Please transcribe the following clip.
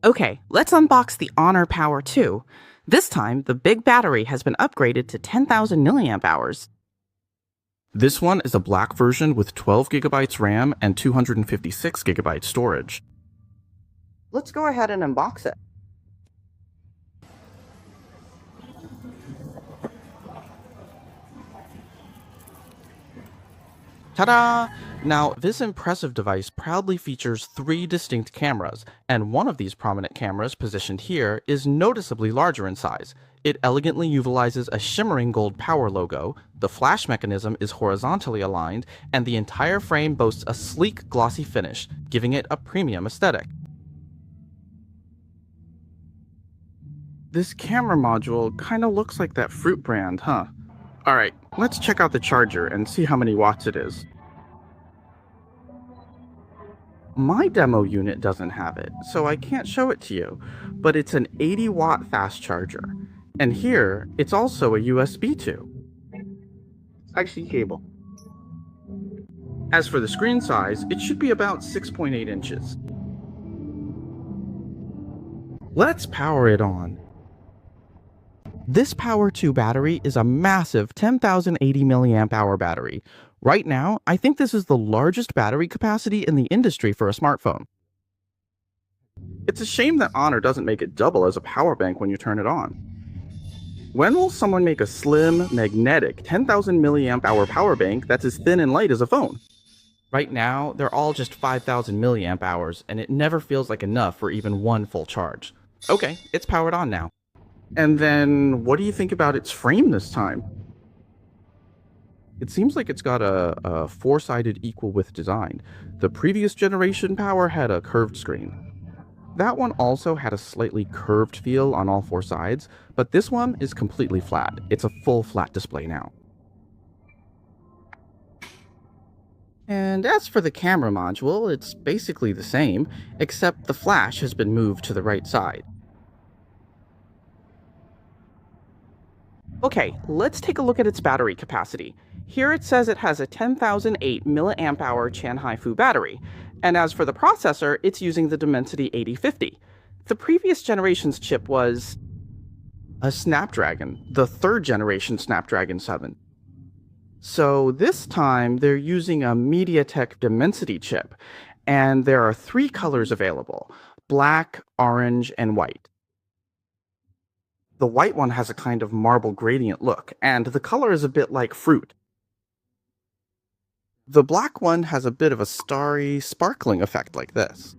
Okay, let's unbox the Honor Power 2. This time, the big battery has been upgraded to 10,000 milliamp hours. This one is a black version with 12 gigabytes RAM and 256 gigabytes storage. Let's go ahead and unbox it. Ta-da! Now, this impressive device proudly features 3 distinct cameras, and one of these prominent cameras positioned here is noticeably larger in size. It elegantly utilizes a shimmering gold power logo, the flash mechanism is horizontally aligned, and the entire frame boasts a sleek, glossy finish, giving it a premium aesthetic. This camera module kinda looks like that fruit brand, huh? Alright, let's check out the charger and see how many watts it is. My demo unit doesn't have it, so I can't show it to you, but it's an 80-watt fast charger. And here, it's also a USB 2. Actually, cable. As for the screen size, it should be about 6.8 inches. Let's power it on. This Power 2 battery is a massive 10,080 milliamp hour battery. Right now, I think this is the largest battery capacity in the industry for a smartphone. It's a shame that Honor doesn't make it double as a power bank when you turn it on. When will someone make a slim, magnetic 10,000 milliamp hour power bank that's as thin and light as a phone? Right now, they're all just 5,000 milliamp hours, and it never feels like enough for even one full charge. Okay, it's powered on now. And then, what do you think about its frame this time? It seems like it's got a four-sided equal width design. The previous generation Power had a curved screen. That one also had a slightly curved feel on all 4 sides, but this one is completely flat. It's a full flat display now. And as for the camera module, it's basically the same, except the flash has been moved to the right side. Okay, let's take a look at its battery capacity. Here it says it has a 10,008 milliamp hour Chan Haifu battery, and as for the processor, it's using the Dimensity 8050. The previous generation's chip was a Snapdragon, the 3rd generation Snapdragon 7. So this time they're using a MediaTek Dimensity chip, and there are 3 colors available: black, orange, and white. The white one has a kind of marble gradient look, and the color is a bit like fruit. The black one has a bit of a starry, sparkling effect like this.